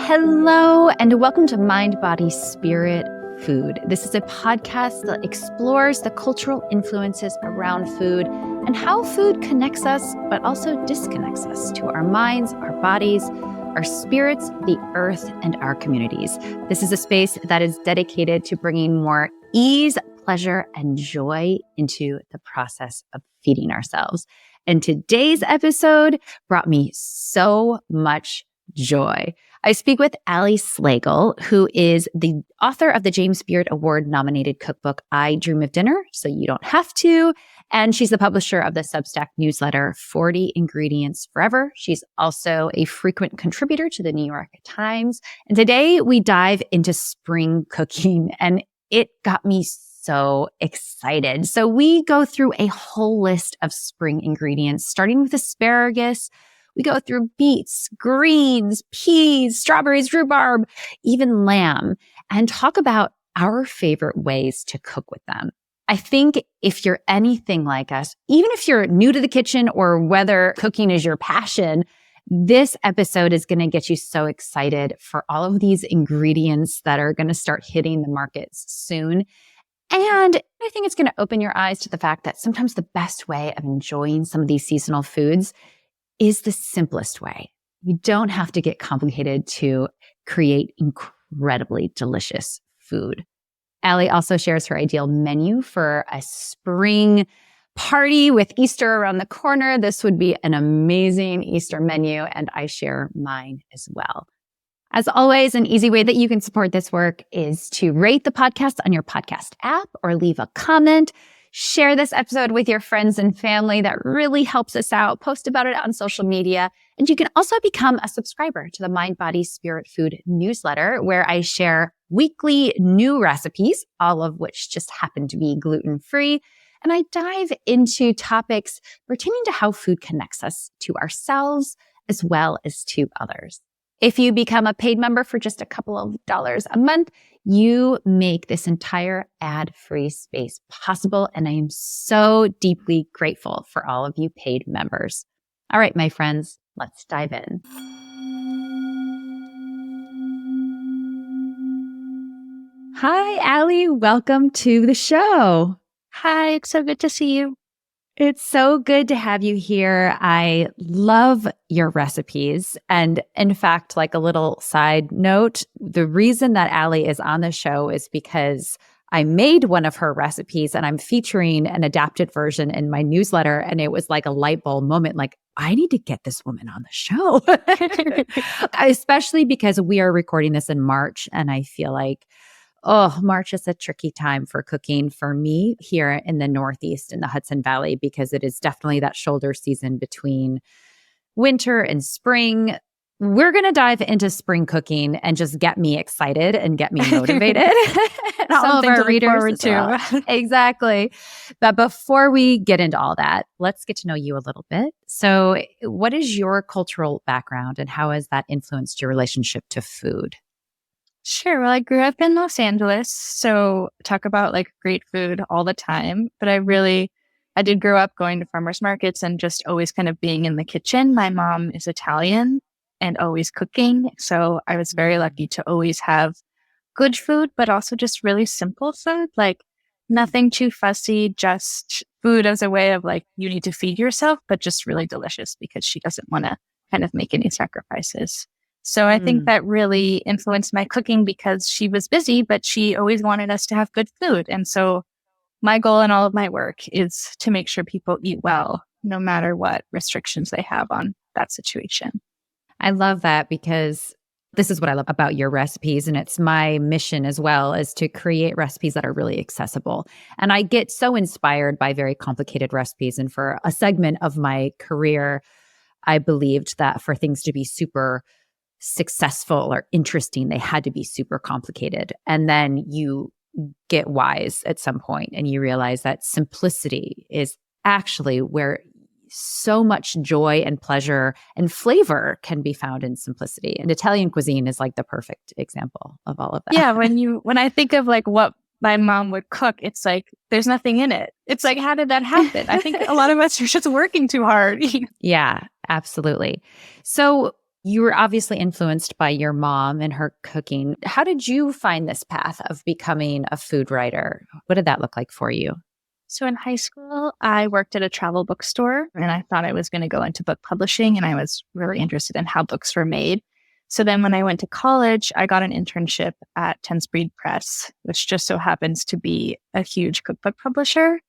Hello, and welcome to Mind, Body, Spirit, Food. This is a podcast that explores the cultural influences around food and how food connects us, but also disconnects us to our minds, our bodies, our spirits, the earth, and our communities. This is a space that is dedicated to bringing more ease, pleasure, and joy into the process of feeding ourselves. And today's episode brought me so much joy. I speak with Ali Slagle, who is the author of the James Beard Award-nominated cookbook, I Dream of Dinner, So You Don't Have to. And she's the publisher of the Substack newsletter, 40 Ingredients Forever. She's also a frequent contributor to the New York Times. And today we dive into spring cooking, and it got me so excited. So we go through a whole list of spring ingredients, starting with asparagus. We go through beets, greens, peas, strawberries, rhubarb, even lamb, and talk about our favorite ways to cook with them. I think if you're anything like us, even if you're new to the kitchen or whether cooking is your passion, this episode is going to get you so excited for all of these ingredients that are going to start hitting the markets soon. And I think it's going to open your eyes to the fact that sometimes the best way of enjoying some of these seasonal foods is the simplest way. You don't have to get complicated to create incredibly delicious food. Ali also shares her ideal menu for a spring party with Easter around the corner. This would be an amazing Easter menu, and I share mine as well. As always, an easy way that you can support this work is to rate the podcast on your podcast app or leave a comment. Share this episode with your friends and family. That really helps us out. Post about it on social media. And you can also become a subscriber to the Mind, Body, Spirit, Food newsletter, where I share weekly new recipes, all of which just happen to be gluten-free. And I dive into topics pertaining to how food connects us to ourselves as well as to others. If you become a paid member for just a couple of dollars a month, you make this entire ad-free space possible, and I am so deeply grateful for all of you paid members. All right, my friends, let's dive in. Hi, Ali. Welcome to the show. Hi, it's so good to see you. It's so good to have you here. I love your recipes. And in fact, like a little side note, the reason that Ali is on the show is because I made one of her recipes and I'm featuring an adapted version in my newsletter. And it was like a light bulb moment, like, I need to get this woman on the show. Especially because we are recording this in March. And I feel like March is a tricky time for cooking for me here in the Northeast in the Hudson Valley, because it is definitely that shoulder season between winter and spring. We're going to dive into spring cooking and just get me excited and get me motivated. And all of our readers too. Well. Exactly. But before we get into all that, let's get to know you a little bit. So what is your cultural background and how has that influenced your relationship to food? Sure. Well, I grew up in Los Angeles, so talk about like great food all the time. But I did grow up going to farmers markets and just always kind of being in the kitchen. My mom is Italian and always cooking. So I was very lucky to always have good food, but also just really simple food, like nothing too fussy, just food as a way of like, you need to feed yourself, but just really delicious because she doesn't want to kind of make any sacrifices. So I think that really influenced my cooking because she was busy, but she always wanted us to have good food. And so my goal in all of my work is to make sure people eat well, no matter what restrictions they have on that situation. I love that because this is what I love about your recipes. And it's my mission as well, is to create recipes that are really accessible. And I get so inspired by very complicated recipes. And for a segment of my career, I believed that for things to be super successful or interesting, they had to be super complicated. And then you get wise at some point and you realize that simplicity is actually where so much joy and pleasure and flavor can be found in simplicity. And Italian cuisine is like the perfect example of all of that. Yeah, when I think of like what my mom would cook, it's like there's nothing in it. It's like, how did that happen? I think a lot of us are just working too hard. Yeah, absolutely. So You were obviously influenced by your mom and her cooking. How did you find this path of becoming a food writer? What did that look like for you? So in high school, I worked at a travel bookstore and I thought I was going to go into book publishing and I was really interested in how books were made. So then when I went to college, I got an internship at Tense Breed Press, which just so happens to be a huge cookbook publisher.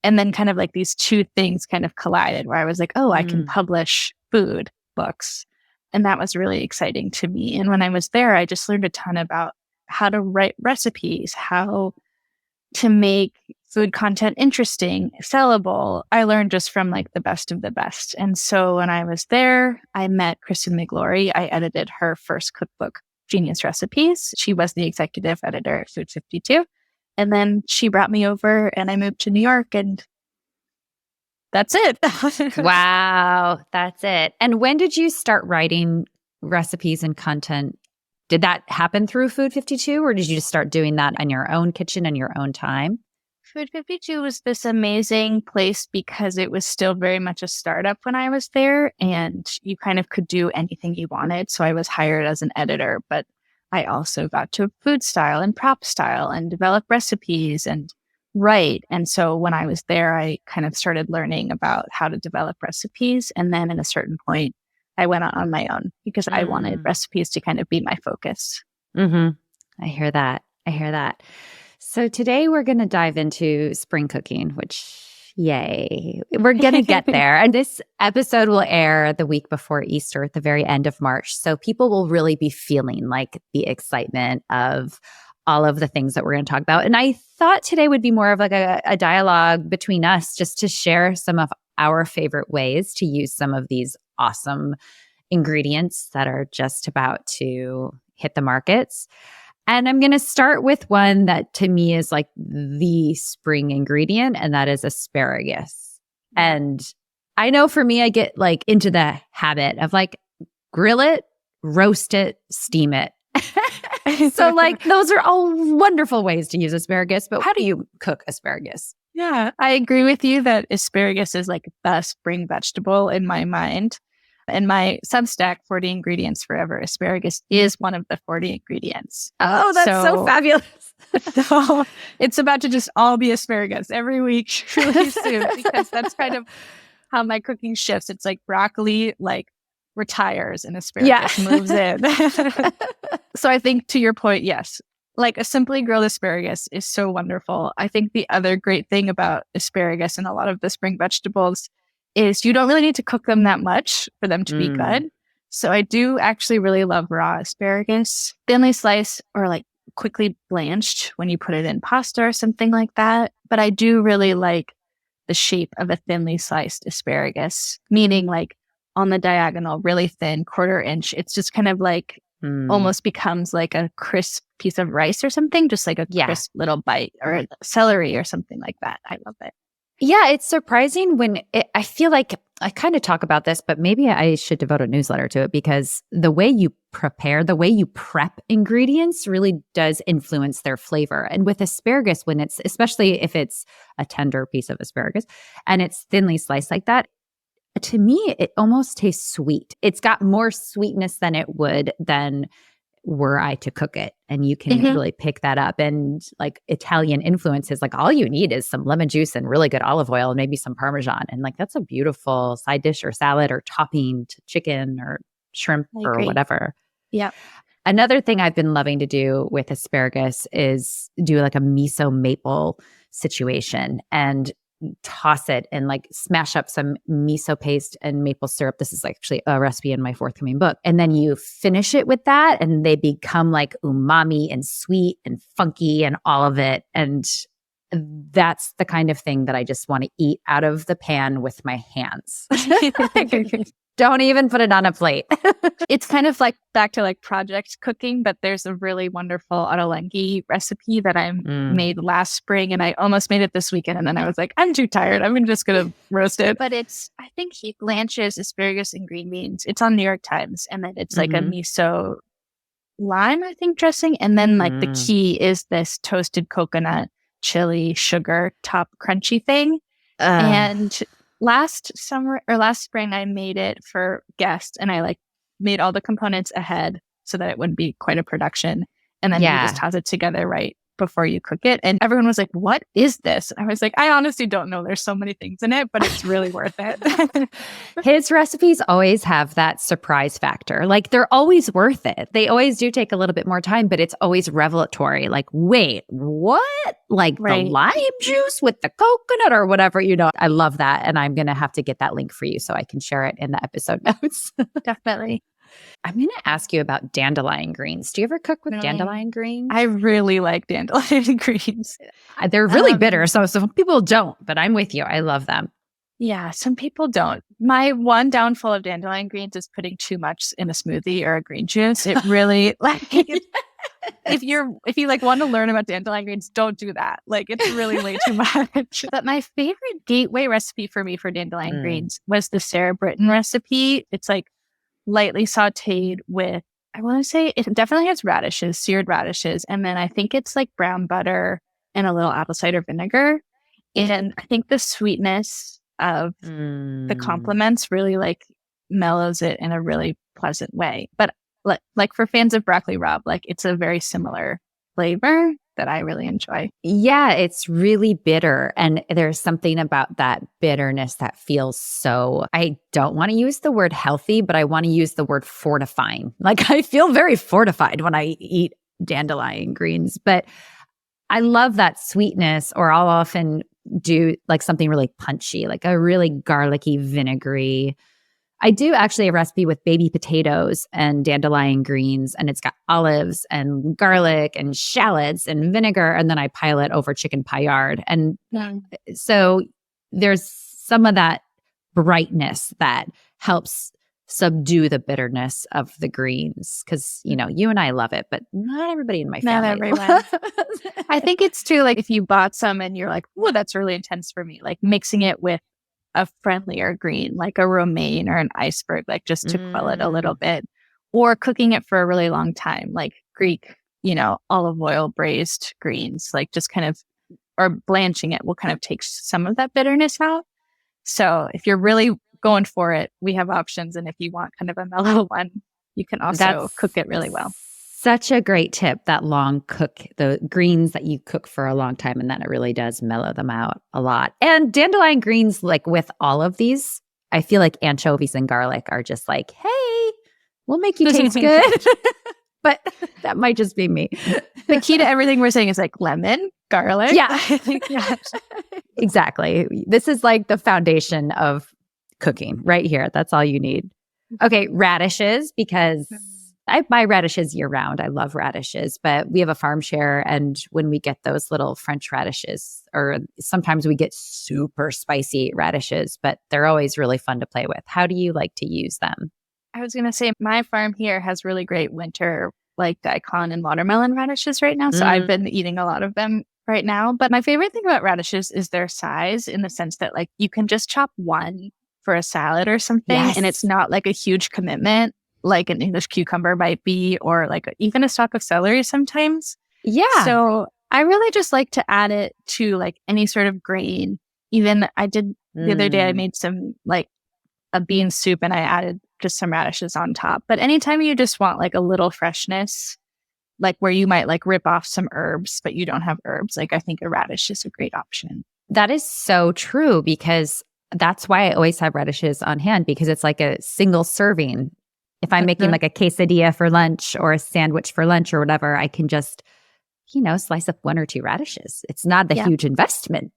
And then kind of like these two things kind of collided where I was like, oh, I can publish food books. And that was really exciting to me. And when I was there, I just learned a ton about how to write recipes, how to make food content interesting, sellable. I learned just from like the best of the best. And so when I was there, I met Kristen McGlory. I edited her first cookbook, Genius Recipes. She was the executive editor at Food 52. And then she brought me over and I moved to New York and that's it. Wow, that's it. And when did you start writing recipes and content? Did that happen through Food 52 or did you just start doing that in your own kitchen and your own time? Food 52 was this amazing place because it was still very much a startup when I was there and you kind of could do anything you wanted. So I was hired as an editor, but I also got to food style and prop style and develop recipes and write. And so when I was there, I kind of started learning about how to develop recipes. And then at a certain point, I went out on my own because I wanted recipes to kind of be my focus. I hear that. I hear that. So today we're going to dive into spring cooking, which, yay, we're going to get there. And this episode will air the week before Easter at the very end of March. So people will really be feeling like the excitement of all of the things that we're going to talk about. And I thought today would be more of like a dialogue between us just to share some of our favorite ways to use some of these awesome ingredients that are just about to hit the markets. And I'm going to start with one that to me is like the spring ingredient, and that is asparagus. And I know for me, I get like into the habit of like grill it, roast it, steam it. So like those are all wonderful ways to use asparagus, but how do you cook asparagus? Yeah, I agree with you that asparagus is like the spring vegetable in my mind. In my Substack, 40 Ingredients Forever, asparagus is one of the 40 ingredients. Oh, that's so fabulous. So it's about to just all be asparagus every week really soon because that's kind of how my cooking shifts. It's like broccoli like retires and asparagus moves in. So I think to your point, yes, like a simply grilled asparagus is so wonderful. I think the other great thing about asparagus and a lot of the spring vegetables is you don't really need to cook them that much for them to be good. So I do actually really love raw asparagus, thinly sliced or like quickly blanched when you put it in pasta or something like that. But I do really like the shape of a thinly sliced asparagus, meaning like on the diagonal, really thin, 1/4 inch. It's just kind of like almost becomes like a crisp piece of rice or something, just like a crisp little bite or celery or something like that. I love it. Yeah, it's surprising I feel like I kind of talk about this, but maybe I should devote a newsletter to it because the way you prep ingredients really does influence their flavor. And with asparagus, especially if it's a tender piece of asparagus and it's thinly sliced like that, to me, it almost tastes sweet. It's got more sweetness than it would than were I to cook it. And you can really pick that up. And like Italian influences, like all you need is some lemon juice and really good olive oil and maybe some Parmesan. And like that's a beautiful side dish or salad or topping to chicken or shrimp or whatever. Yeah. Another thing I've been loving to do with asparagus is do like a miso maple situation and toss it and like smash up some miso paste and maple syrup. This is actually a recipe in my forthcoming book. And then you finish it with that and they become like umami and sweet and funky and all of it. And that's the kind of thing that I just want to eat out of the pan with my hands. Don't even put it on a plate. It's kind of like back to like project cooking, but there's a really wonderful ottolenghi recipe that I made last spring and I almost made it this weekend. And then I was like, I'm too tired. I'm just going to roast it. But I think he blanches asparagus and green beans. It's on New York Times. And then it's like a miso lime, I think, dressing. And then like the key is this toasted coconut, chili, sugar, top crunchy thing. And last spring, I made it for guests and I like made all the components ahead so that it wouldn't be quite a production. And then you just toss it together right before you cook it. And everyone was like, what is this? I was like, I honestly don't know. There's so many things in it, but it's really worth it. His recipes always have that surprise factor. Like they're always worth it. They always do take a little bit more time, but it's always revelatory. Like, wait, what? Like the lime juice with the coconut or whatever, I love that. And I'm going to have to get that link for you so I can share it in the episode notes. Definitely. I'm going to ask you about dandelion greens. Do you ever cook with dandelion greens? I really like dandelion greens. They're really bitter. So some people don't, but I'm with you. I love them. Yeah, some people don't. My one downfall of dandelion greens is putting too much in a smoothie or a green juice. It really if you like want to learn about dandelion greens, don't do that. Like it's really way too much. But my favorite gateway recipe for me for dandelion greens was the Sarah Britton recipe. It's like lightly sauteed with, I want to say it definitely has radishes, seared radishes. And then I think it's like brown butter and a little apple cider vinegar. And I think the sweetness of the complements really like mellows it in a really pleasant way. But like for fans of broccoli rabe, like it's a very similar flavor that I really enjoy. Yeah, it's really bitter. And there's something about that bitterness that feels so, I don't want to use the word healthy, but I want to use the word fortifying. Like I feel very fortified when I eat dandelion greens, but I love that sweetness, or I'll often do like something really punchy, like a really garlicky, vinegary. I do actually a recipe with baby potatoes and dandelion greens, and it's got olives and garlic and shallots and vinegar, and then I pile it over chicken paillard. And so there's some of that brightness that helps subdue the bitterness of the greens, because you and I love it, but not everybody in my family. Not everyone. I think it's too like if you bought some and you're like, "Well, that's really intense for me," like mixing it with a friendlier green, like a romaine or an iceberg, like just to quell it a little bit, or cooking it for a really long time, like Greek, olive oil braised greens, like just kind of, or blanching it will kind of take some of that bitterness out. So if you're really going for it, we have options. And if you want kind of a mellow one, you can also cook it really well. Such a great tip, that long cook, the greens that you cook for a long time, and then it really does mellow them out a lot. And dandelion greens, like with all of these, I feel like anchovies and garlic are just like, hey, we'll make you taste good. But that might just be me. The key to everything we're saying is like lemon, garlic. Yeah. Exactly. This is like the foundation of cooking right here. That's all you need. Okay, radishes, because I buy radishes year round. I love radishes, but we have a farm share. And when we get those little French radishes, or sometimes we get super spicy radishes, but they're always really fun to play with. How do you like to use them? I was going to say my farm here has really great winter, like daikon and watermelon radishes right now. So I've been eating a lot of them right now. But my favorite thing about radishes is their size, in the sense that like you can just chop one for a salad or something. Yes. And it's not like a huge commitment like an English cucumber might be, or like even a stalk of celery sometimes. Yeah. So I really just like to add it to like any sort of grain. Even I did the other day, I made some like a bean soup and I added just some radishes on top. But anytime you just want like a little freshness, like where you might like rip off some herbs, but you don't have herbs, like I think a radish is a great option. That is so true, because that's why I always have radishes on hand, because it's like a single serving. If I'm making like a quesadilla for lunch or a sandwich for lunch or whatever, I can just, slice up one or two radishes. It's not a huge investment.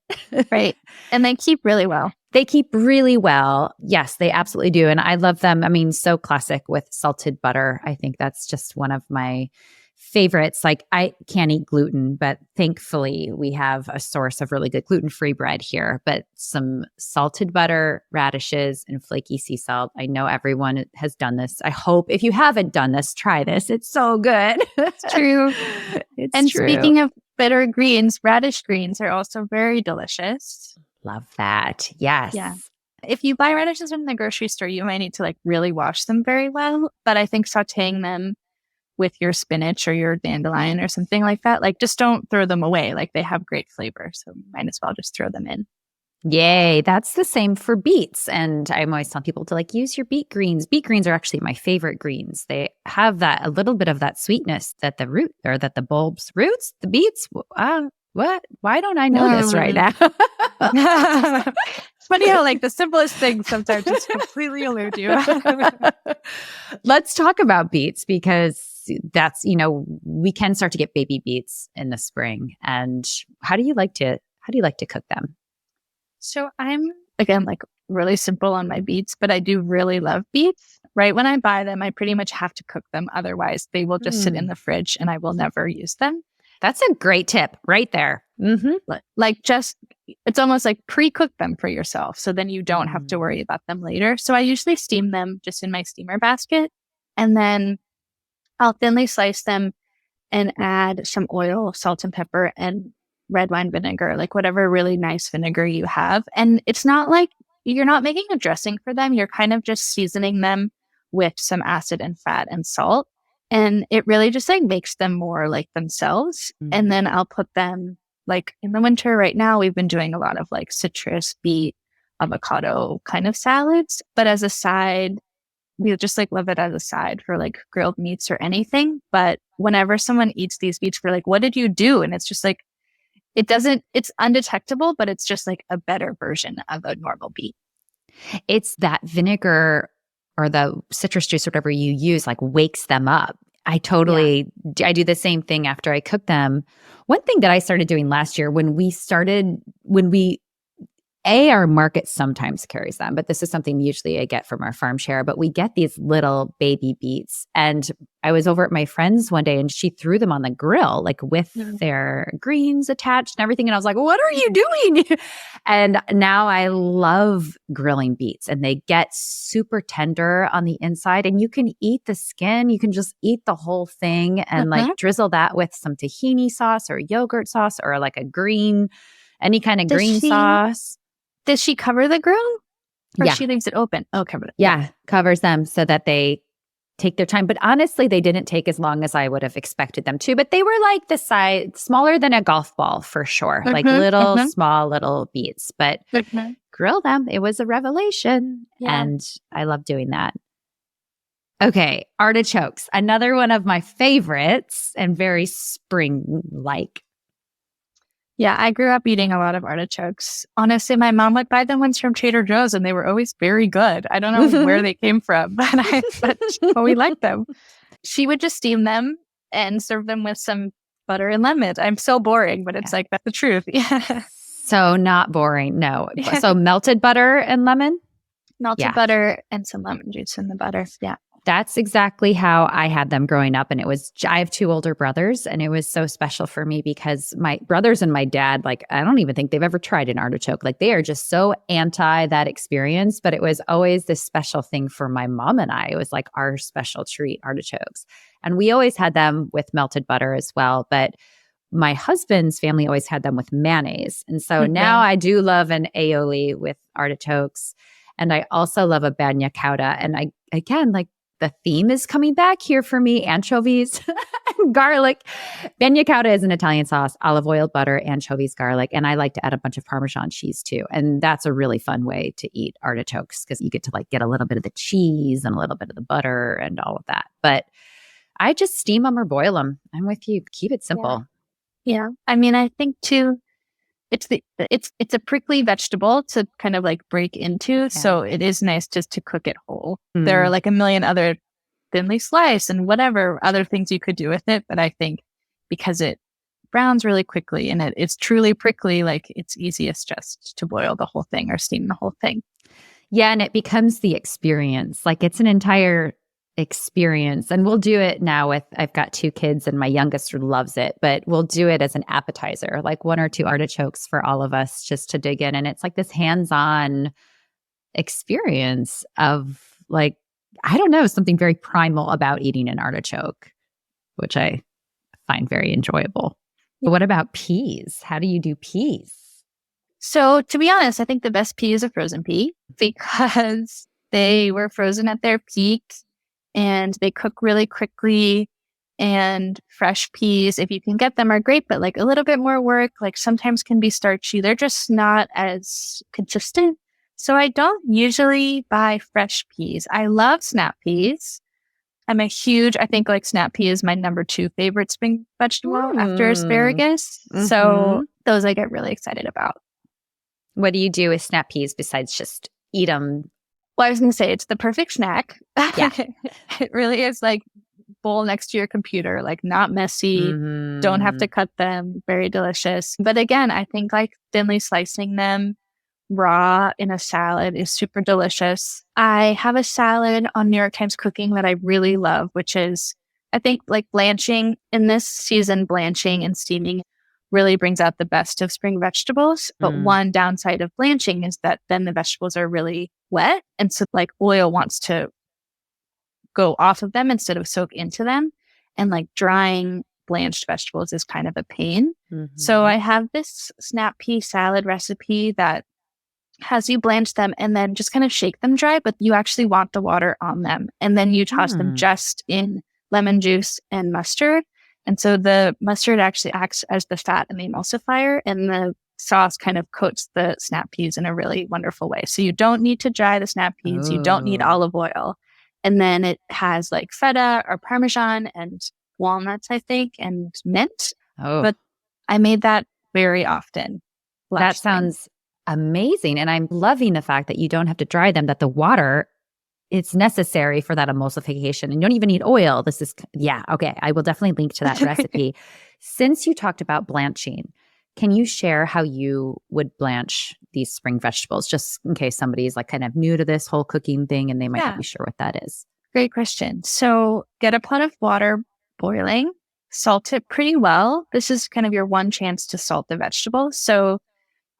Right. And they keep really well. They keep really well. Yes, they absolutely do. And I love them. I mean, so classic with salted butter. I think that's just one of my favorites. Like I can't eat gluten, but thankfully we have a source of really good gluten-free bread here. But some salted butter, radishes, and flaky sea salt. I know everyone has done this. I hope if you haven't done this, try this. It's so good. It's true. And speaking of bitter greens, radish greens are also very delicious. Love that. Yes. Yeah. If you buy radishes from the grocery store, you might need to like really wash them very well. But I think sauteing them with your spinach or your dandelion or something like that, like just don't throw them away. Like they have great flavor. So you might as well just throw them in. Yay. That's the same for beets. And I'm always telling people to like use your beet greens. Beet greens are actually my favorite greens. They have a little bit of that sweetness that the root or that the bulbs, roots, the beets. What? Why don't I know this right now? It's funny how like the simplest things sometimes just completely elude you. Let's talk about beets because that's, we can start to get baby beets in the spring. And how do you like to cook them? So I'm, again, like really simple on my beets, but I do really love beets. Right when I buy them, I pretty much have to cook them. Otherwise, they will just sit in the fridge and I will never use them. That's a great tip right there. Mm-hmm. Like it's almost like pre-cook them for yourself. So then you don't have to worry about them later. So I usually steam them just in my steamer basket. And then I'll thinly slice them and add some oil, salt and pepper, and red wine vinegar, like whatever really nice vinegar you have. And it's not like you're not making a dressing for them. You're kind of just seasoning them with some acid and fat and salt. And it really just like makes them more like themselves. And then I'll put them like in the winter right now, we've been doing a lot of like citrus, beet, avocado kind of salads. But as a side, we just like love it as a side for like grilled meats or anything. But whenever someone eats these beets, we're like, what did you do? And it's just like, it's undetectable, but it's just like a better version of a normal beet. It's that vinegar or the citrus juice, whatever you use, like wakes them up. I do the same thing after I cook them. One thing that I started doing last year our market sometimes carries them, but this is something usually I get from our farm share, but we get these little baby beets. And I was over at my friend's one day and she threw them on the grill, like with their greens attached and everything. And I was like, what are you doing? And now I love grilling beets and they get super tender on the inside and you can eat the skin. You can just eat the whole thing and like drizzle that with some tahini sauce or yogurt sauce or like any kind of green sauce. Does she cover the grill? Or Yeah. she leaves it open? Oh, covered it. Yeah, covers them so that they take their time. But honestly, they didn't take as long as I would have expected them to. But they were like the size, smaller than a golf ball for sure. Like small little beets. But grill them. It was a revelation. Yeah. And I love doing that. Okay, artichokes. Another one of my favorites and very spring-like. Yeah, I grew up eating a lot of artichokes. Honestly, my mom would buy them once from Trader Joe's and they were always very good. I don't know where they came from, but we liked them. She would just steam them and serve them with some butter and lemon. I'm so boring, but it's like, that's the truth. Yeah. So not boring. No. So melted butter and lemon? Melted butter and some lemon juice in the butter. Yeah. That's exactly how I had them growing up. And I have two older brothers and it was so special for me because my brothers and my dad, like, I don't even think they've ever tried an artichoke. Like they are just so anti that experience, but it was always this special thing for my mom and I. It was like our special treat, artichokes. And we always had them with melted butter as well. But my husband's family always had them with mayonnaise. And so now I do love an aioli with artichokes. And I also love a bagna cauda. And the theme is coming back here for me, anchovies and garlic. Bagna cauda is an Italian sauce, olive oil, butter, anchovies, garlic. And I like to add a bunch of Parmesan cheese too. And that's a really fun way to eat artichokes because you get to like get a little bit of the cheese and a little bit of the butter and all of that. But I just steam them or boil them. I'm with you. Keep it simple. Yeah. I mean, I think too, it's a prickly vegetable to kind of like break into. Yeah. So it is nice just to cook it whole. There are like a million other thinly sliced and whatever other things you could do with it. But I think because it browns really quickly and it's truly prickly, like it's easiest just to boil the whole thing or steam the whole thing. Yeah. And it becomes the experience. Like it's an entire experience. And we'll do it now I've got two kids and my youngest loves it, but we'll do it as an appetizer, like 1 or 2 artichokes for all of us just to dig in. And it's like this hands-on experience of like, I don't know, something very primal about eating an artichoke, which I find very enjoyable. But what about peas? How do you do peas? So to be honest, I think the best pea is a frozen pea because they were frozen at their peak. And they cook really quickly And fresh peas, if you can get them, are great, but like a little bit more work, like sometimes can be starchy. They're just not as consistent. So I don't usually buy fresh peas. I love snap peas. I think like snap pea is my number 2 favorite spring vegetable after asparagus. So those I get really excited about. What do you do with snap peas besides just eat them? Well, I was going to say it's the perfect snack. Yeah. It really is like bowl next to your computer, like not messy, don't have to cut them, very delicious. But again, I think like thinly slicing them raw in a salad is super delicious. I have a salad on New York Times Cooking that I really love, which is, I think like blanching in this season, blanching and steaming really brings out the best of spring vegetables. But one downside of blanching is that then the vegetables are really wet. And so like oil wants to go off of them instead of soak into them. And like drying blanched vegetables is kind of a pain. So I have this snap pea salad recipe that has you blanch them and then just kind of shake them dry, but you actually want the water on them. And then you toss them just in lemon juice and mustard. And so the mustard actually acts as the fat and the emulsifier, and the sauce kind of coats the snap peas in a really wonderful way. So you don't need to dry the snap peas. You don't need olive oil. And then it has like feta or Parmesan and walnuts, I think, and mint. But I made that very often. That sounds amazing. And I'm loving the fact that you don't have to dry them, that the water, it's necessary for that emulsification. And you don't even need oil. This is, okay. I will definitely link to that recipe. Since you talked about blanching, can you share how you would blanch these spring vegetables, just in case somebody's like kind of new to this whole cooking thing and they might not be sure what that is? Great question. So get a pot of water boiling, salt it pretty well. This is kind of your one chance to salt the vegetables. So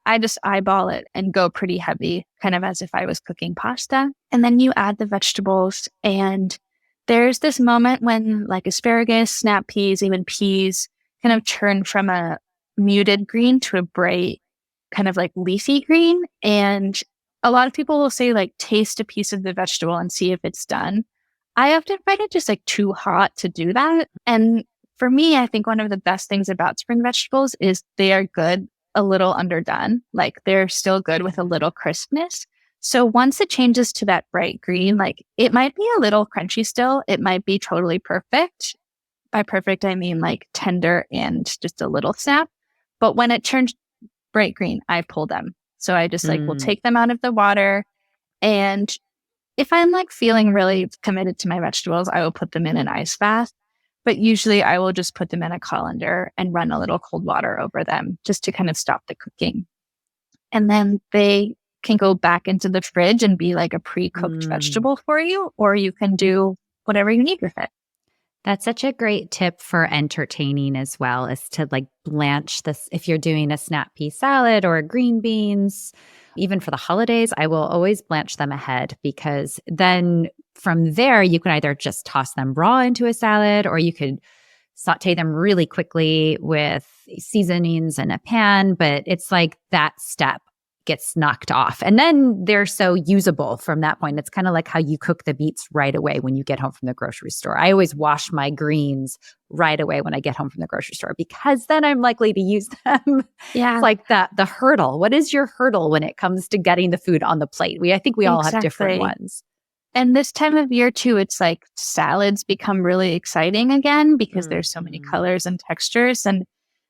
I just eyeball it and go pretty heavy, kind of as if I was cooking pasta. And then you add the vegetables. And there's this moment when like asparagus, snap peas, even peas kind of turn from a muted green to a bright kind of like leafy green. And a lot of people will say like taste a piece of the vegetable and see if it's done. I often find it just like too hot to do that. And for me, I think one of the best things about spring vegetables is they are good a little underdone. Like they're still good with a little crispness. So once it changes to that bright green, like it might be a little crunchy still. It might be totally perfect. By perfect, I mean like tender and just a little snap. But when it turns bright green, I pull them. So I just like will take them out of the water. And if I'm like feeling really committed to my vegetables, I will put them in an ice bath. But usually I will just put them in a colander and run a little cold water over them just to kind of stop the cooking. And then they can go back into the fridge and be like a pre-cooked vegetable for you, or you can do whatever you need with it. That's such a great tip for entertaining as well, is to like blanch this. If you're doing a snap pea salad or green beans, even for the holidays, I will always blanch them ahead, because then from there, you can either just toss them raw into a salad, or you could saute them really quickly with seasonings in a pan. But it's like that step gets knocked off. And then they're so usable from that point. It's kind of like how you cook the beets right away when you get home from the grocery store. I always wash my greens right away when I get home from the grocery store, because then I'm likely to use them. Yeah. It's like the hurdle. What is your hurdle when it comes to getting the food on the plate? I think we all have different ones. And this time of year too, it's like salads become really exciting again because there's so many colors and textures.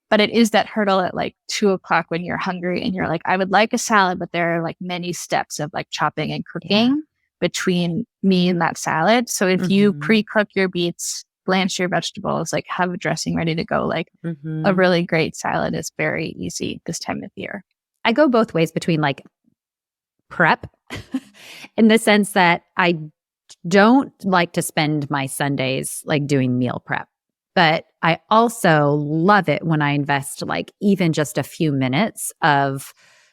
But it is that hurdle at like 2:00 when you're hungry and you're like, I would like a salad, but there are like many steps of like chopping and cooking between me and that salad. So if you pre-cook your beets, blanch your vegetables, like have a dressing ready to go, like a really great salad is very easy this time of year. I go both ways between like prep in the sense that I don't like to spend my Sundays like doing meal prep. But I also love it when I invest like even just a few minutes of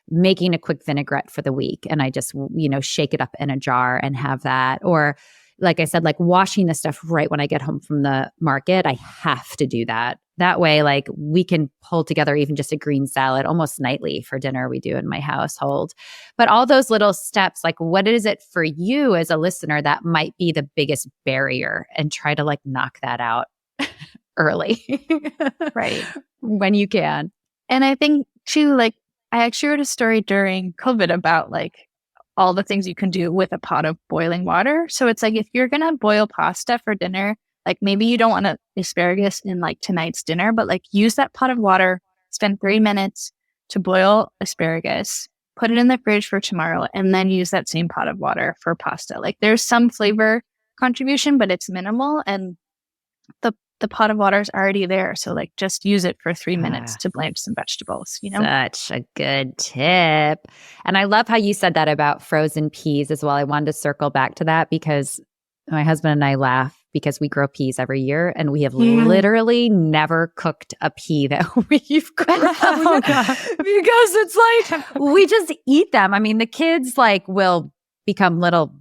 making a quick vinaigrette for the week. And I just, shake it up in a jar and have that. Or like I said, like washing the stuff right when I get home from the market. I have to do that. That way, like we can pull together even just a green salad almost nightly for dinner we do in my household. But all those little steps, like what is it for you as a listener that might be the biggest barrier, and try to like knock that out? early. Right. When you can. And I think too, like, I actually wrote a story during COVID about like all the things you can do with a pot of boiling water. So it's like, if you're going to boil pasta for dinner, like maybe you don't want asparagus in like tonight's dinner, but like use that pot of water, spend 3 minutes to boil asparagus, put it in the fridge for tomorrow, and then use that same pot of water for pasta. Like there's some flavor contribution, but it's minimal. And the pot of water is already there. So like just use it for 3 minutes to blanch some vegetables, you know? Such a good tip. And I love how you said that about frozen peas as well. I wanted to circle back to that because my husband and I laugh because we grow peas every year and we have literally never cooked a pea that we've grown because it's like we just eat them. I mean, the kids like will become little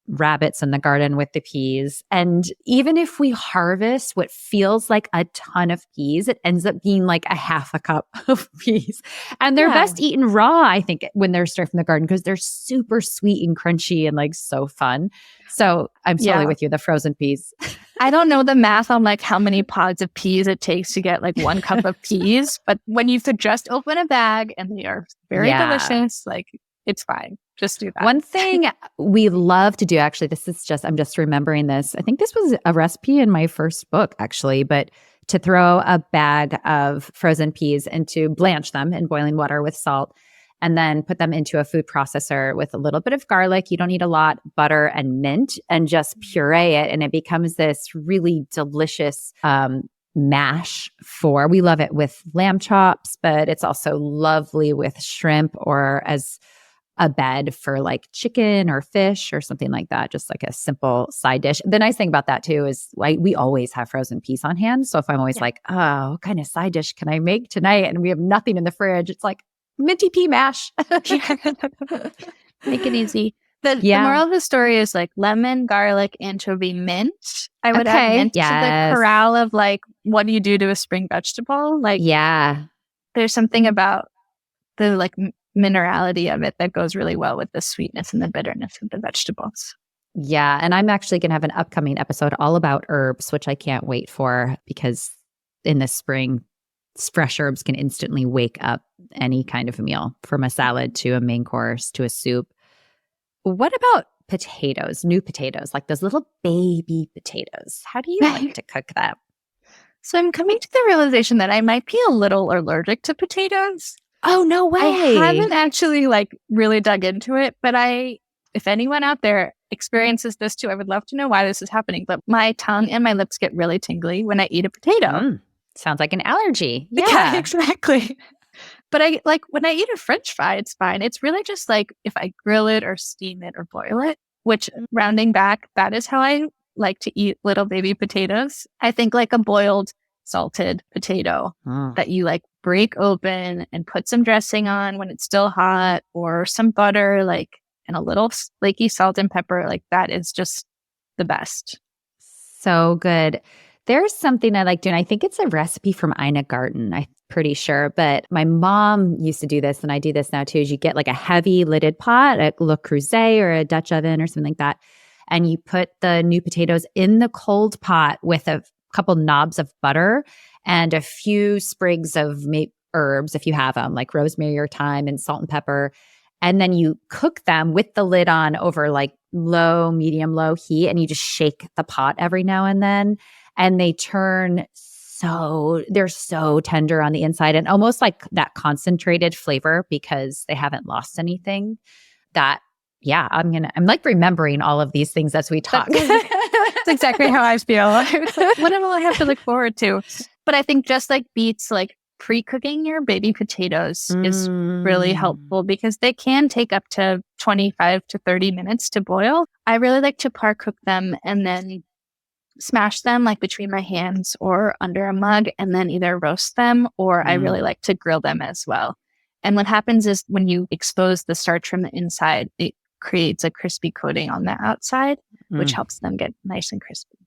rabbits in the garden with the peas. And even if we harvest what feels like a ton of peas, it ends up being like a half a cup of peas. And they're best eaten raw, I think, when they're straight from the garden because they're super sweet and crunchy and like so fun. So I'm totally with you, the frozen peas. I don't know the math on like how many pods of peas it takes to get like 1 cup of peas, but when you could just open a bag and they are very delicious, like it's fine. Just do that. One thing we love to do, actually, I'm just remembering this. I think this was a recipe in my first book, actually, but to throw a bag of frozen peas blanch them in boiling water with salt, and then put them into a food processor with a little bit of garlic. You don't need a lot, butter and mint, and just puree it. And it becomes this really delicious mash we love it with lamb chops, but it's also lovely with shrimp or as a bed for like chicken or fish or something like that, just like a simple side dish. The nice thing about that too is like we always have frozen peas on hand. So if I'm always like, oh, what kind of side dish can I make tonight? And we have nothing in the fridge, it's like minty pea mash. Make it easy. The moral of the story is like lemon, garlic, anchovy, mint. I would add mint to the corral of like, what do you do to a spring vegetable? Like, there's something about the like minerality of it that goes really well with the sweetness and the bitterness of the vegetables. Yeah. And I'm actually going to have an upcoming episode all about herbs, which I can't wait for because in the spring, fresh herbs can instantly wake up any kind of meal, from a salad to a main course to a soup. What about potatoes, new potatoes, like those little baby potatoes? How do you like to cook them? So I'm coming to the realization that I might be a little allergic to potatoes. Oh, no way. I haven't actually like really dug into it, but if anyone out there experiences this too, I would love to know why this is happening. But my tongue and my lips get really tingly when I eat a potato. Sounds like an allergy. Yeah, exactly. But I like when I eat a French fry, it's fine. It's really just like if I grill it or steam it or boil it, which rounding back, that is how I like to eat little baby potatoes. I think like a boiled salted potato that you like break open and put some dressing on when it's still hot, or some butter, like, and a little flaky salt and pepper. Like that is just the best. So good. There's something I like doing. I think it's a recipe from Ina Garten, I'm pretty sure. But my mom used to do this, and I do this now too, is you get like a heavy lidded pot, a Le Creuset or a Dutch oven or something like that. And you put the new potatoes in the cold pot with a couple knobs of butter and a few sprigs of herbs, if you have them, like rosemary or thyme, and salt and pepper. And then you cook them with the lid on over like low, medium, low heat. And you just shake the pot every now and then. And they turn they're so tender on the inside and almost like that concentrated flavor because they haven't lost anything. I'm like remembering all of these things as we talk. That's exactly how I feel. What will I have to look forward to? But I think just like beets, like pre-cooking your baby potatoes is really helpful because they can take up to 25 to 30 minutes to boil. I really like to par cook them and then smash them like between my hands or under a mug, and then either roast them or I really like to grill them as well. And what happens is when you expose the starch from the inside, it creates a crispy coating on the outside, which helps them get nice and crispy.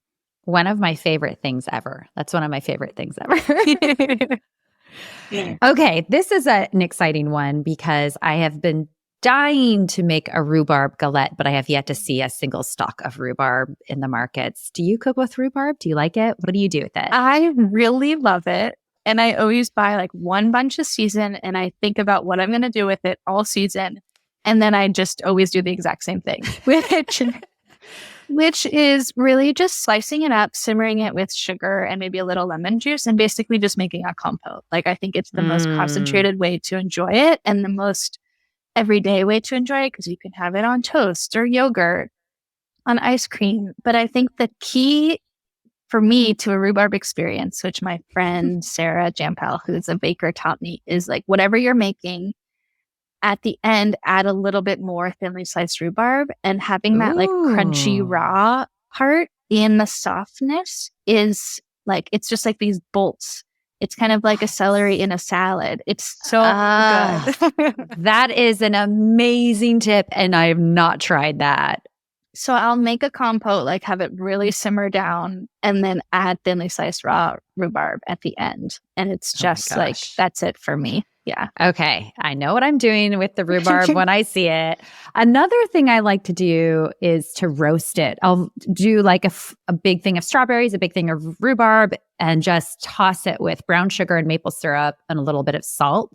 One of my favorite things ever. That's one of my favorite things ever. Okay, this is an exciting one because I have been dying to make a rhubarb galette, but I have yet to see a single stalk of rhubarb in the markets. Do you cook with rhubarb? Do you like it? What do you do with it? I really love it. And I always buy like one bunch a season and I think about what I'm going to do with it all season. And then I just always do the exact same thing, which is really just slicing it up, simmering it with sugar and maybe a little lemon juice, and basically just making a compote. Like, I think it's the most concentrated way to enjoy it and the most everyday way to enjoy it, because you can have it on toast or yogurt, on ice cream. But I think the key for me to a rhubarb experience, which my friend Sarah Jampel, who's a baker, taught me, is like, whatever you're making, at the end, add a little bit more thinly sliced rhubarb, and having that like crunchy raw part in the softness is like, it's just like these bolts. It's kind of like a celery in a salad. It's so good. That is an amazing tip, and I have not tried that. So I'll make a compote, like have it really simmer down, and then add thinly sliced raw rhubarb at the end. And it's just like, that's it for me. Yeah. Okay. I know what I'm doing with the rhubarb when I see it. Another thing I like to do is to roast it. I'll do like a big thing of strawberries, a big thing of rhubarb, and just toss it with brown sugar and maple syrup and a little bit of salt.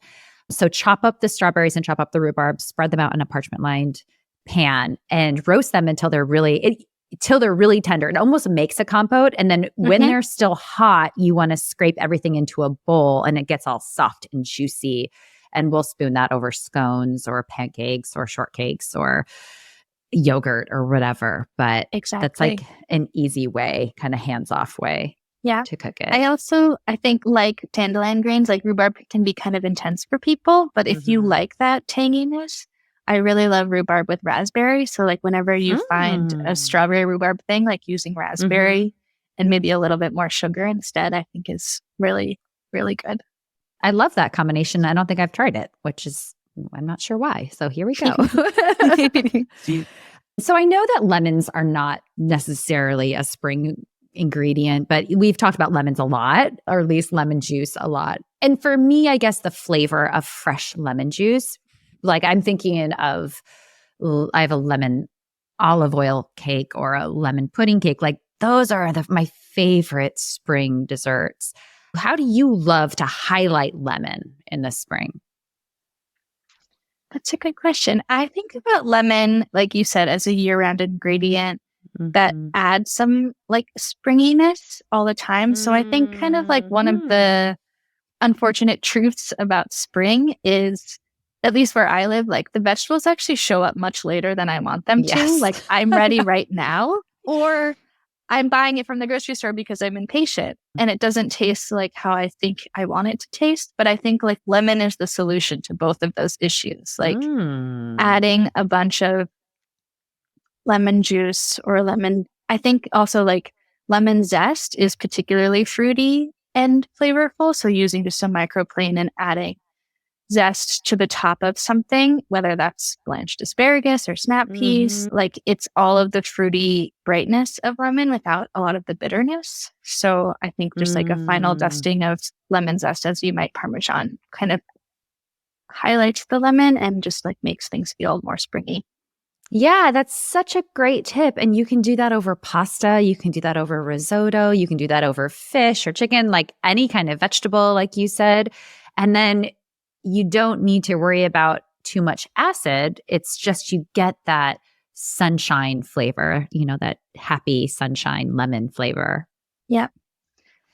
So chop up the strawberries and chop up the rhubarb, spread them out in a parchment-lined pan, and roast them until they're really tender. It almost makes a compote. And then when they're still hot, you want to scrape everything into a bowl and it gets all soft and juicy. And we'll spoon that over scones or pancakes or shortcakes or yogurt or whatever. But that's like an easy way, kind of hands-off way to cook it. I think like dandelion greens, like rhubarb can be kind of intense for people. But if you like that tanginess, I really love rhubarb with raspberry. So like whenever you find a strawberry rhubarb thing, like using raspberry and maybe a little bit more sugar instead, I think is really, really good. I love that combination. I don't think I've tried it, which is, I'm not sure why. So here we go. So I know that lemons are not necessarily a spring ingredient, but we've talked about lemons a lot, or at least lemon juice a lot. And for me, I guess the flavor of fresh lemon juice, like I'm thinking of, I have a lemon olive oil cake or a lemon pudding cake. Like those are my favorite spring desserts. How do you love to highlight lemon in the spring? That's a good question. I think about lemon, like you said, as a year-round ingredient that adds some like springiness all the time. So I think kind of like one of the unfortunate truths about spring is, at least where I live, like the vegetables actually show up much later than I want them to. Like I'm ready right now, or I'm buying it from the grocery store because I'm impatient and it doesn't taste like how I think I want it to taste. But I think like lemon is the solution to both of those issues. Like adding a bunch of lemon juice or lemon, I think also like lemon zest is particularly fruity and flavorful. So using just a microplane and adding zest to the top of something, whether that's blanched asparagus or snap peas, like it's all of the fruity brightness of lemon without a lot of the bitterness. So I think just like a final dusting of lemon zest, as you might Parmesan, kind of highlights the lemon and just like makes things feel more springy. Yeah, that's such a great tip. And you can do that over pasta. You can do that over risotto. You can do that over fish or chicken, like any kind of vegetable, like you said. And then you don't need to worry about too much acid. It's just you get that sunshine flavor, that happy sunshine lemon flavor. Yeah.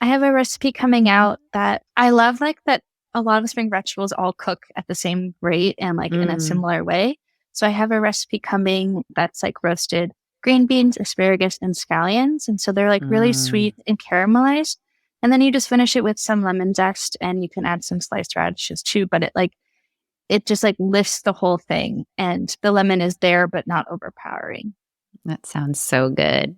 I have a recipe coming out that I love, like that a lot of spring vegetables all cook at the same rate and like in a similar way. So I have a recipe coming that's like roasted green beans, asparagus, and scallions. And so they're like really sweet and caramelized. And then you just finish it with some lemon zest, and you can add some sliced radishes too. But it just like lifts the whole thing, and the lemon is there, but not overpowering. That sounds so good.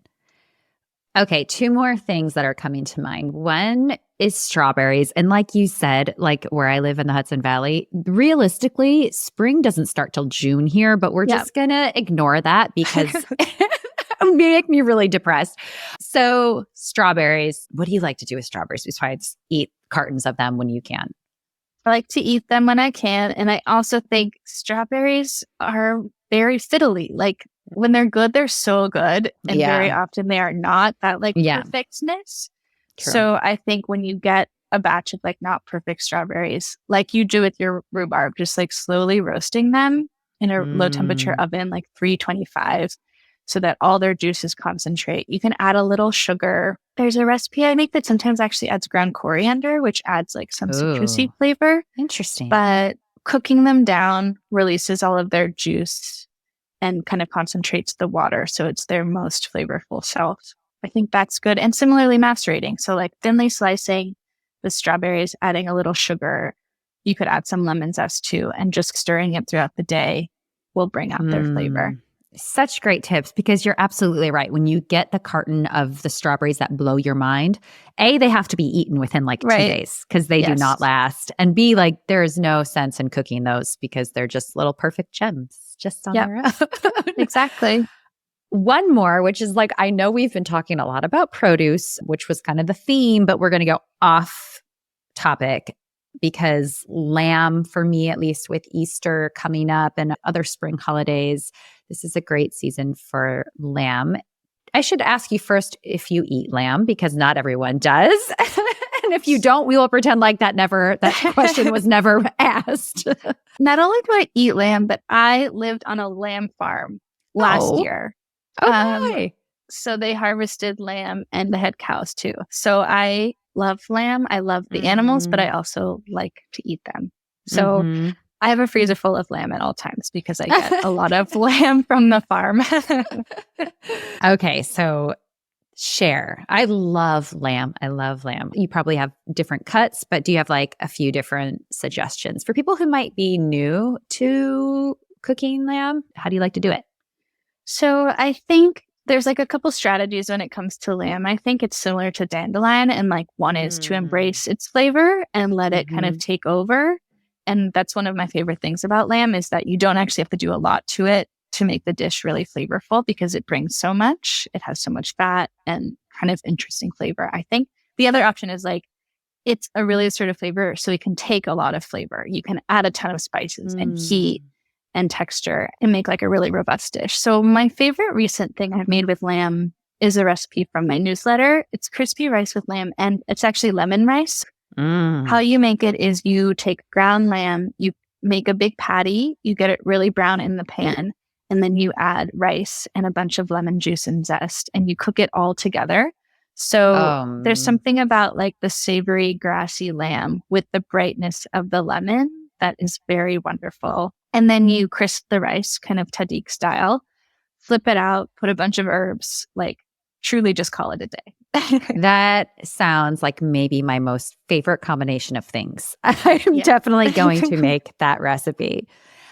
Okay, two more things that are coming to mind. One is strawberries. And like you said, like where I live in the Hudson Valley, realistically, spring doesn't start till June here, but we're just going to ignore that because it make me really depressed. So strawberries, what do you like to do with strawberries besides eat cartons of them when you can? I like to eat them when I can. And I also think strawberries are very fiddly. Like when they're good, they're so good. And very often they are not that like perfectness. True. So I think when you get a batch of like not perfect strawberries, like you do with your rhubarb, just like slowly roasting them in a low temperature oven, like 325, so that all their juices concentrate. You can add a little sugar. There's a recipe I make that sometimes actually adds ground coriander, which adds like some citrusy flavor. Interesting. But cooking them down releases all of their juice and kind of concentrates the water. So it's their most flavorful self. I think that's good. And similarly macerating. So like thinly slicing the strawberries, adding a little sugar. You could add some lemon zest too, and just stirring it throughout the day will bring out their flavor. Such great tips, because you're absolutely right. When you get the carton of the strawberries that blow your mind, A, they have to be eaten within like 2 days because they do not last. And B, like there is no sense in cooking those because they're just little perfect gems just on their own. Exactly. One more, which is like, I know we've been talking a lot about produce, which was kind of the theme, but we're going to go off topic. Because lamb, for me, at least with Easter coming up and other spring holidays, this is a great season for lamb. I should ask you first if you eat lamb, because not everyone does. And if you don't, we will pretend like that question was never asked. Not only do I eat lamb, but I lived on a lamb farm last year. Okay. So they harvested lamb and they had cows too. So I love lamb. I love the animals, but I also like to eat them. So I have a freezer full of lamb at all times because I get a lot of lamb from the farm. Okay, so share. I love lamb. I love lamb. You probably have different cuts, but do you have like a few different suggestions for people who might be new to cooking lamb? How do you like to do it? So I think there's like a couple strategies when it comes to lamb. I think it's similar to dandelion, and like one is to embrace its flavor and let it kind of take over. And that's one of my favorite things about lamb is that you don't actually have to do a lot to it to make the dish really flavorful because it brings so much. It has so much fat and kind of interesting flavor. I think the other option is like it's a really assertive flavor, so it can take a lot of flavor. You can add a ton of spices and heat and texture and make like a really robust dish. So my favorite recent thing I've made with lamb is a recipe from my newsletter. It's crispy rice with lamb, and it's actually lemon rice. How you make it is you take ground lamb, you make a big patty, you get it really brown in the pan, and then you add rice and a bunch of lemon juice and zest, and you cook it all together. So there's something about like the savory, grassy lamb with the brightness of the lemon that is very wonderful. And then you crisp the rice, kind of tahdig style, flip it out, put a bunch of herbs, like truly just call it a day. That sounds like maybe my most favorite combination of things. I'm definitely going to make that recipe.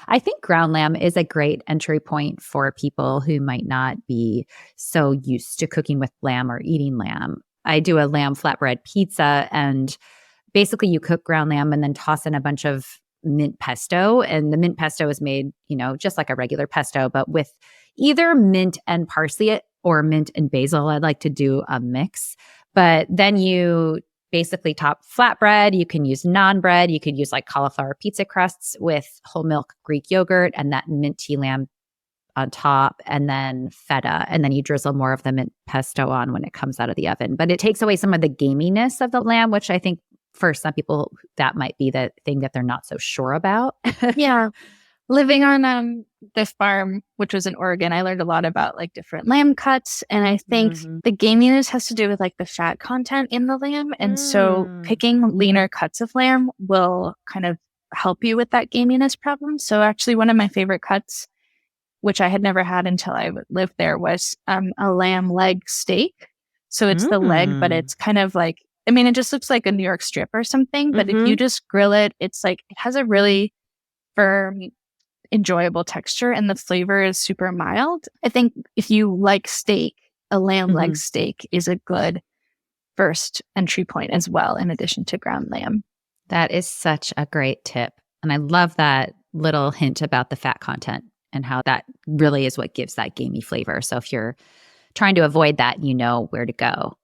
I think ground lamb is a great entry point for people who might not be so used to cooking with lamb or eating lamb. I do a lamb flatbread pizza, and basically you cook ground lamb and then toss in a bunch of mint pesto. And the mint pesto is made, just like a regular pesto, but with either mint and parsley or mint and basil. I'd like to do a mix. But then you basically top flatbread. You can use naan bread. You could use like cauliflower pizza crusts with whole milk Greek yogurt and that minty lamb on top, and then feta. And then you drizzle more of the mint pesto on when it comes out of the oven. But it takes away some of the gaminess of the lamb, which I think for some people, that might be the thing that they're not so sure about. Yeah. Living on the farm, which was in Oregon, I learned a lot about like different lamb cuts. And I think the gaminess has to do with like the fat content in the lamb. And so picking leaner cuts of lamb will kind of help you with that gaminess problem. So actually one of my favorite cuts, which I had never had until I lived there, was a lamb leg steak. So it's the leg, but it's kind of like, it just looks like a New York strip or something. But if you just grill it, it's like, it has a really firm, enjoyable texture, and the flavor is super mild. I think if you like steak, a lamb leg steak is a good first entry point as well, in addition to ground lamb. That is such a great tip. And I love that little hint about the fat content and how that really is what gives that gamey flavor. So if you're trying to avoid that, you know where to go.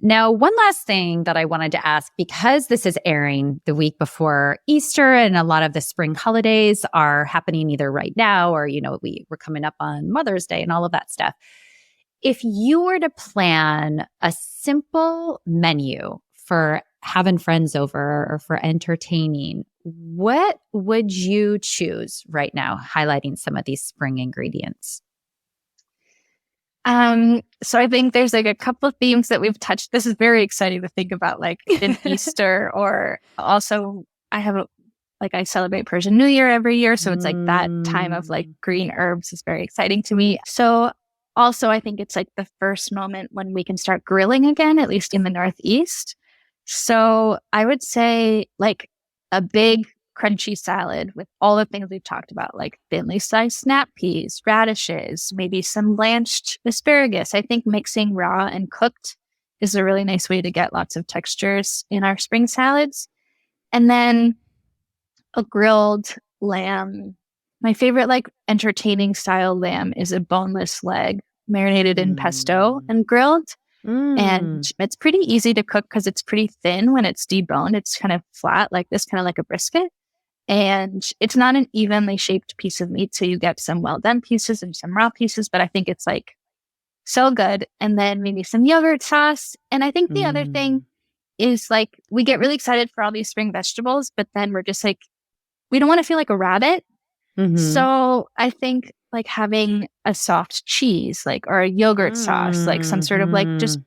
Now, one last thing that I wanted to ask, because this is airing the week before Easter and a lot of the spring holidays are happening either right now or, we're coming up on Mother's Day and all of that stuff. If you were to plan a simple menu for having friends over or for entertaining, what would you choose right now, highlighting some of these spring ingredients? So I think there's like a couple of themes that we've touched. This is very exciting to think about, like in Easter, or also I celebrate Persian New Year every year. So it's like that time of like green herbs is very exciting to me. So also I think it's like the first moment when we can start grilling again, at least in the Northeast. So I would say like a big crunchy salad with all the things we've talked about, like thinly sliced snap peas, radishes, maybe some blanched asparagus. I think mixing raw and cooked is a really nice way to get lots of textures in our spring salads. And then a grilled lamb. My favorite like entertaining style lamb is a boneless leg marinated in pesto and grilled. And it's pretty easy to cook because it's pretty thin when it's deboned. It's kind of flat like this, kind of like a brisket. And it's not an evenly shaped piece of meat. So you get some well done pieces and some raw pieces, but I think it's like so good. And then maybe some yogurt sauce. And I think the other thing is like we get really excited for all these spring vegetables, but then we're just like, we don't want to feel like a rabbit. So I think like having a soft cheese, like, or a yogurt sauce, like some sort of like just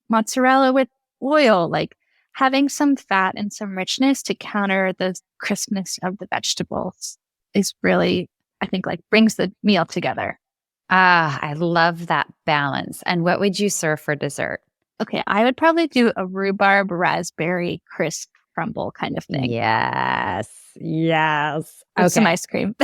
mozzarella with oil, like having some fat and some richness to counter the crispness of the vegetables is really, I think, like brings the meal together. I love that balance. And what would you serve for dessert? Okay, I would probably do a rhubarb raspberry crisp crumble kind of thing. Yes. With some ice cream.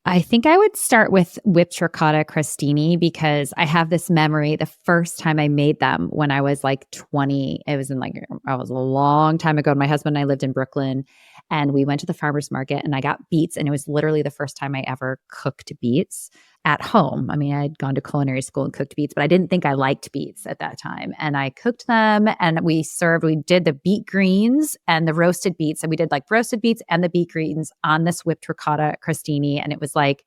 I think I would start with whipped ricotta crostini because I have this memory the first time I made them when I was like 20. It was a long time ago. My husband and I lived in Brooklyn and we went to the farmer's market and I got beets, and it was literally the first time I ever cooked beets at home. I mean, I'd gone to culinary school and cooked beets, but I didn't think I liked beets at that time. And I cooked them and we did the beet greens and the roasted beets. And we did like roasted beets and the beet greens on this whipped ricotta crostini. And it was like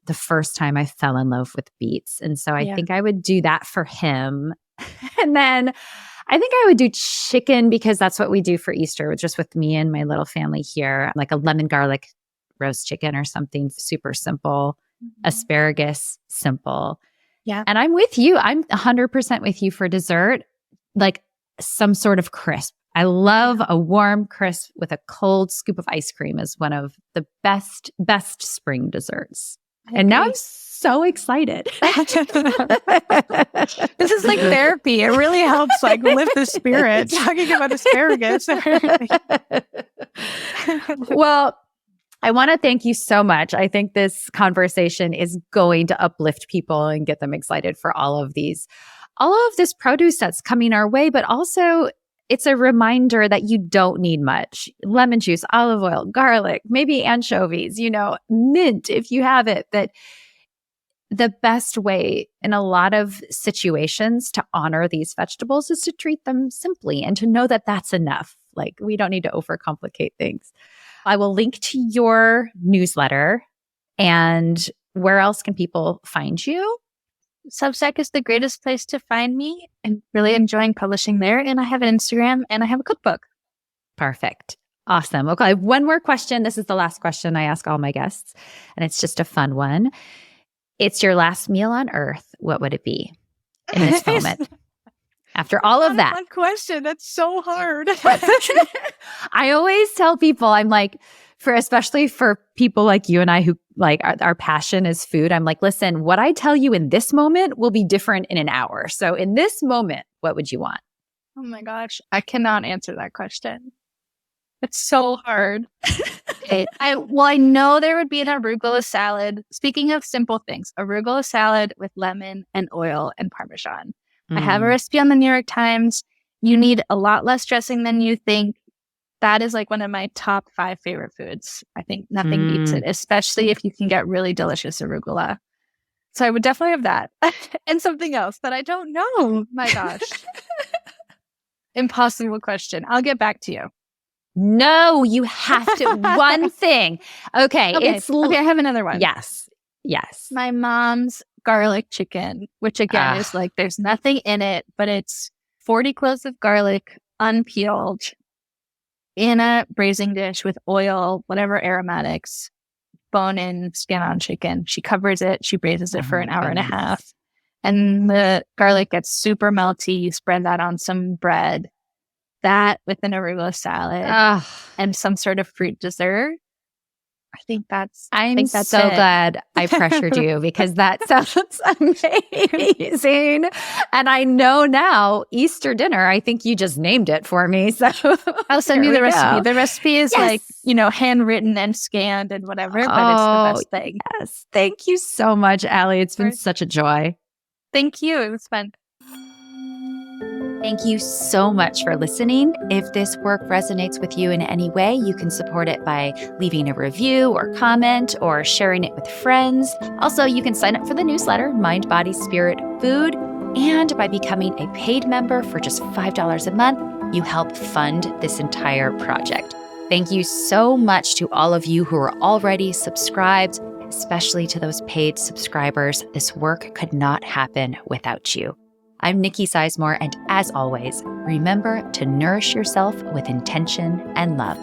the first time I fell in love with beets. And so I think I would do that for him. And then I think I would do chicken because that's what we do for Easter, just with me and my little family here, like a lemon garlic roast chicken or something super simple. Asparagus, simple. Yeah. And I'm with you. I'm 100% with you for dessert, like some sort of crisp. I love a warm crisp with a cold scoop of ice cream is one of the best spring desserts. And now I'm so excited. This is like therapy. It really helps like lift the spirit talking about asparagus. Well, I want to thank you so much. I think this conversation is going to uplift people and get them excited for all of this produce that's coming our way, but also it's a reminder that you don't need much. Lemon juice, olive oil, garlic, maybe anchovies, mint if you have it. That the best way in a lot of situations to honor these vegetables is to treat them simply and to know that that's enough. Like we don't need to overcomplicate things. I will link to your newsletter. And where else can people find you? Substack is the greatest place to find me. I'm really enjoying publishing there. And I have an Instagram and I have a cookbook. Perfect. Awesome. Okay. I have one more question. This is the last question I ask all my guests, and it's just a fun one. It's your last meal on earth. What would it be in this moment? After all of that. One question. That's so hard. I always tell people, I'm like, especially for people like you and I who like our passion is food. I'm like, listen, what I tell you in this moment will be different in an hour. So in this moment, what would you want? Oh my gosh. I cannot answer that question. It's so hard. I know there would be an arugula salad. Speaking of simple things, arugula salad with lemon and oil and Parmesan. I have a recipe on the New York Times. You need a lot less dressing than you think. That is like one of my top 5 favorite foods. I think nothing beats it, especially if you can get really delicious arugula. So I would definitely have that. And something else that I don't know. My gosh. Impossible question. I'll get back to you. No, you have to. One thing. Okay. Okay, I have another one. Yes. My mom's garlic chicken, which again is like there's nothing in it, but it's 40 cloves of garlic unpeeled in a braising dish with oil, whatever aromatics, bone in, skin on chicken. She covers it. She braises it for an hour and a half. And the garlic gets super melty. You spread that on some bread. That with an arugula salad and some sort of fruit dessert. I'm so glad I pressured you because that sounds amazing. And I know now Easter dinner, I think you just named it for me. So I'll send you the recipe. The recipe is like, handwritten and scanned and whatever, but it's the best thing. Yes. Thank you so much, Ali. It's been such a joy. Thank you. It was fun. Thank you so much for listening. If this work resonates with you in any way, you can support it by leaving a review or comment or sharing it with friends. Also, you can sign up for the newsletter, Mind, Body, Spirit, Food. And by becoming a paid member for just $5 a month, you help fund this entire project. Thank you so much to all of you who are already subscribed, especially to those paid subscribers. This work could not happen without you. I'm Nikki Sizemore, and as always, remember to nourish yourself with intention and love.